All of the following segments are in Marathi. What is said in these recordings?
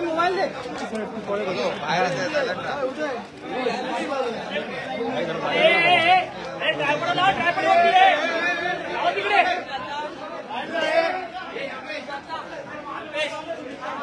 मोबाइल दे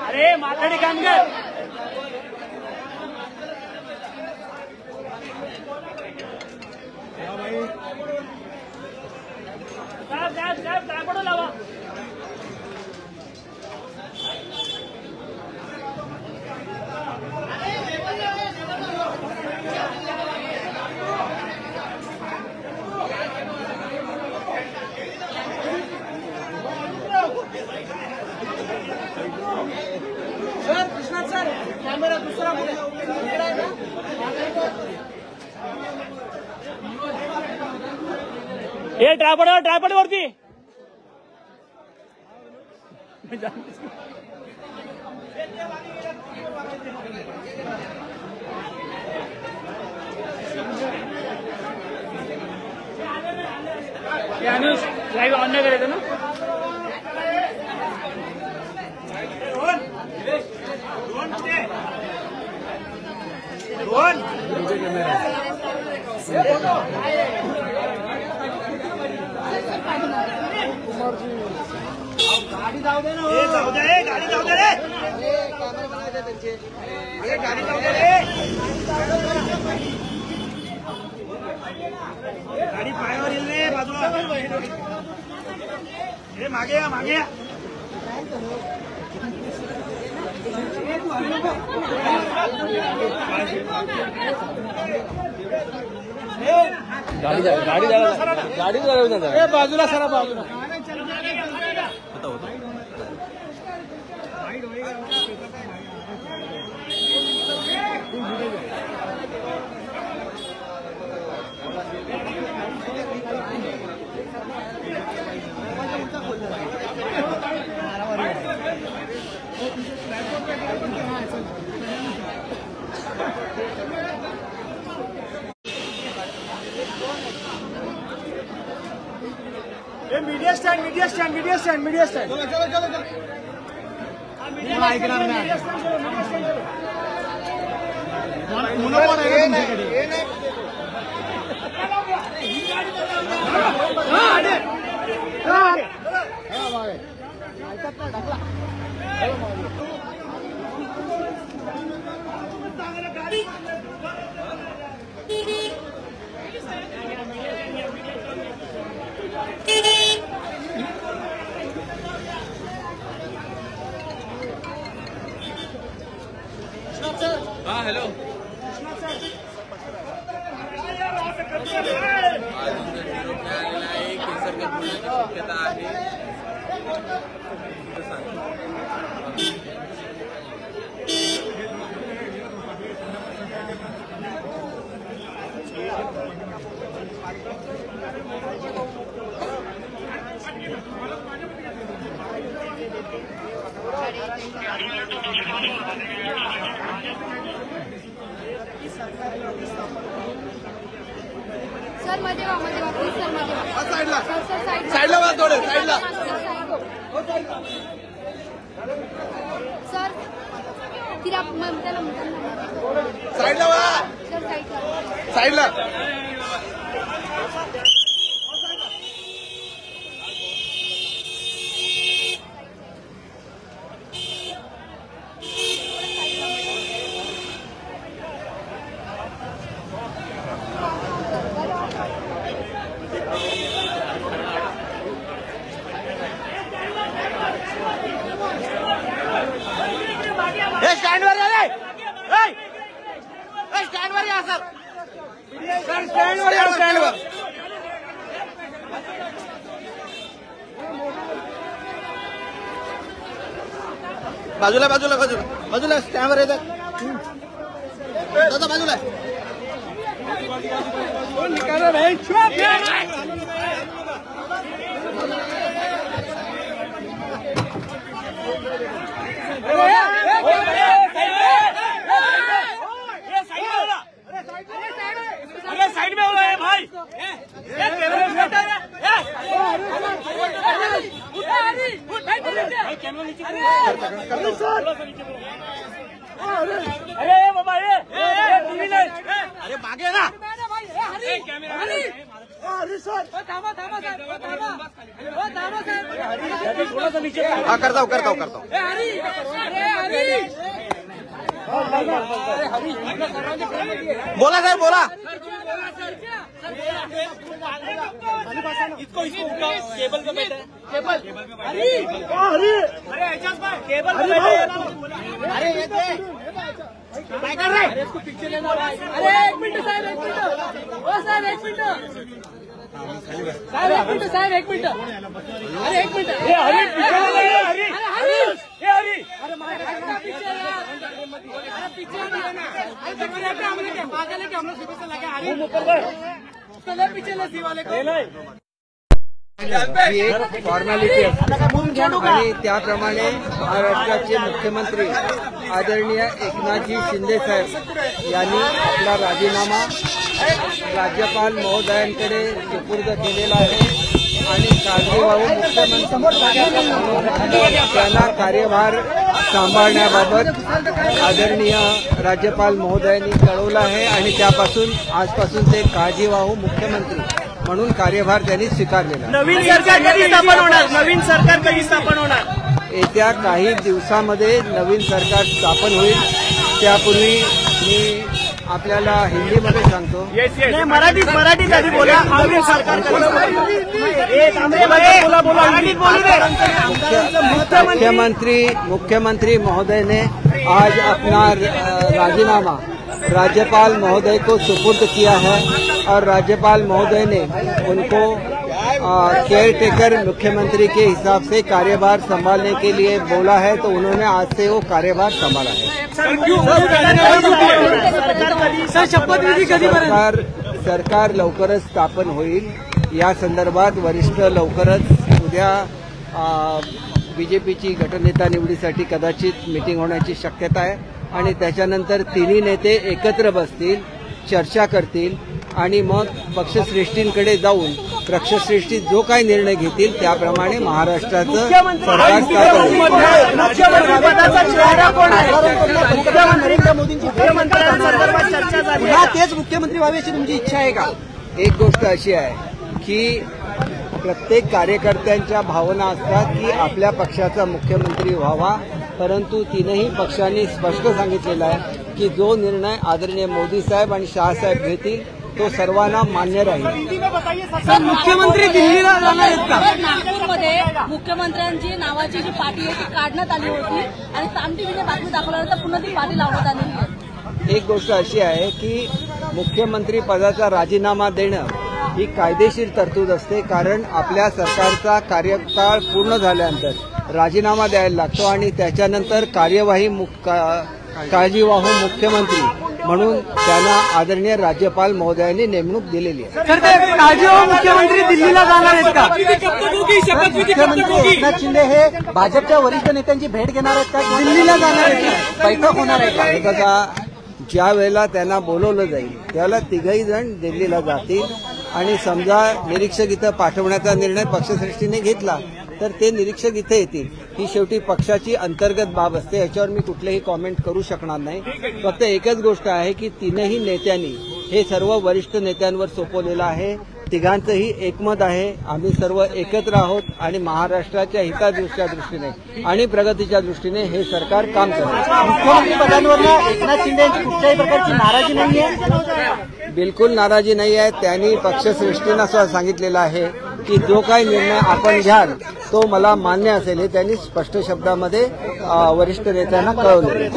अरे माथाडी काम कर लावा सर कृष्णा सर कॅमेरा दुसरा हे ट्रायपॉड वरती लाईव्ह ऑन नाही करायचं ना गाडी जाऊ दे ना जाऊ दे गाडी जाऊ दे रे कॅमेरा बनवायचे त्यांचे गाडी जाऊ दे रे गाडी पायावर येईल रे बाजूला हे मागे या मागे या गाडी बाजूला सरा बाजूला मीडिया स्टैंड चलो हाँ हेलो शक्यता आहे सर मध्ये वा प्लीज सर मध्ये वा साइडला साइडला वा थोडे साइडला सर फिर आप त्याला साइडला वा सर साइडला स्टैंड वर स्टैंड वर या सर स्टैंड वर बाजूला स्टँड वर येतात दादा बाजूला साइड में हो रहा है भाई अरे बाबा ये टीव्ही नाही. अरे मागे ना. हा करता हूं. बोला साहेब बोला. इसको केबल पे बैठे केबल केबल पे बैठे. काय कर रहे? इसको पिक्चर लेना. अरे एक मिनिट साहेब, एक मिनिट. ओ साहेब एक मिनिट. साहेब एक मिनिट. अरे एक मिनिट. ये हरी पिक्चर ले ले. हरी ये हरी. अरे पिक्चर लेना. अरे पिक्चर हमने क्या पागल है कि हम लोग सुबह से लगे. अरे ऊपर कर. चलो पिक्चर ले वाले को. ही एक फॉर्मॅलिटी असते आणि त्याप्रमाणे महाराष्ट्राचे मुख्यमंत्री आदरणीय एकनाथजी शिंदे साहेब यांनी आपला राजीनामा राज्यपाल महोदयांकडे सुपूर्द केलेला आहे आणि काळजीवाहू मुख्यमंत्री त्यांना कार्यभार सांभाळण्याबाबत आदरणीय राज्यपाल महोदयांनी कळवलं आहे आणि त्यापासून आजपासून ते काळजीवाहू मुख्यमंत्री म्हणून कार्यभार त्यांनी स्वीकारलेला. नवीन सरकार कधी स्थापन होणार? नवीन सरकार कधी स्थापन होणार? येत्या काही दिवसामध्ये नवीन सरकार स्थापन होईल. त्यापूर्वी मी आपल्याला हिंदीमध्ये सांगतो. नाही मराठीत आधी बोला. नवीन सरकार मुख्यमंत्री महोदय ने आज अपना राजीनामा राज्यपाल महोदय को सुपुर्द किया है और राज्यपाल महोदय ने उनको केयर टेकर मुख्यमंत्री के हिसाब से कार्यभार संभालने के लिए बोला है, तो उन्होंने आज से वो कार्यभार संभाला है. सरकार लवकरच स्थापन होईल. या संदर्भात वरिष्ठ लवकरच उद्या बीजेपीची गटनेता निवडीसाठी कदाचित मीटिंग होण्याची शक्यता आहे आणि त्याच्यानंतर तिन्ही नेते एकत्र बसतील, चर्चा करतील आणि मग पक्षश्रेष्ठींकडे जाऊन पक्षश्रेष्ठी जो काही निर्णय घेतील त्याप्रमाणे महाराष्ट्राचं सरकार स्थापन होईल. पुन्हा तेच मुख्यमंत्री व्हावे अशी तुमची इच्छा आहे का? एक गोष्ट अशी आहे की प्रत्येक कार्यकर्त्यांच्या भावना असतात की आपल्या पक्षाचा मुख्यमंत्री व्हावा, परंतु तीनही पक्षांनी स्पष्ट सांगितलेलं आहे की जो निर्णय आदरणीय मोदी साहेब आणि शहासाहेब घेतील तो सर्वांना मान्य राहील. मुख्यमंत्री दिल्लीला जाणार आहेत का? नागपूरमध्ये मुख्यमंत्र्यांची नावाची जी पार्टी आहे ती काढण्यात आली होती आणि साम टीव्हीने बातमी दाखवल्यानंतर पुन्हा ती पार्टी लावण्यात आली आहे. एक गोष्ट अशी आहे की मुख्यमंत्री पदाचा राजीनामा देणं ही कायदेशीर तरतूद असते, कारण आपल्या सरकारचा कार्यकाळ पूर्ण झाल्यानंतर राजीनामा द्यायला लागतो आणि त्याच्यानंतर कार्यवाही काळजीवाहू मुख्यमंत्री म्हणून त्यांना आदरणीय राज्यपाल महोदयांनी नेमणूक दिलेली आहे. तर ते काळजीवाहू मुख्यमंत्री दिल्लीला जाणार आहेत का? मुख्यमंत्री एकनाथ शिंदे हे भाजपच्या वरिष्ठ नेत्यांची भेट घेणार आहेत का? दिल्लीला जाणार आहेत का? बैठक होणार आहे का? हे बघा, ज्या वेळेला त्यांना बोलवलं जाईल त्यावेळेला तिघही जण दिल्लीला जातील आणि समजा निरीक्षक इथं पाठवण्याचा निर्णय पक्षश्रेष्ठीने घेतला तर ते निरीक्षक इथे येतील. ही शेवटी पक्षाची अंतर्गत बाब असते, याच्यावर मी कुठलेही कॉमेंट करू शकणार नाही. फक्त एकच गोष्ट आहे की तीनही नेत्यांनी हे सर्व वरिष्ठ नेत्यांवर सोपवलेलं आहे. तिघांचंही एकमत आहे. आम्ही सर्व एकत्र आहोत आणि महाराष्ट्राच्या हिताच्या दृष्टीने आणि प्रगतीच्या दृष्टीने हे सरकार काम करत. मुख्यमंत्री पदांवर एकनाथ शिंदे यांची कुठल्याही प्रकारची नाराजी नाहीये? बिलकुल नाराजी नाही आहे. त्यांनी पक्षश्रेष्ठींना सुद्धा सांगितलेलं आहे की जो काही निर्णय आपण घ्याल तो मला मान्य असेल, हे त्यांनी स्पष्ट शब्दामध्ये वरिष्ठ नेत्यांना कळवले.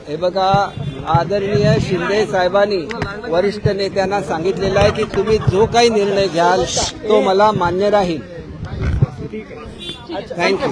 हे बघा, आदरणीय शिंदे साहेबांनी वरिष्ठ नेत्यांना सांगितलेलं आहे की तुम्ही जो काही निर्णय घ्याल तो मला मान्य राहील. थँक्यू.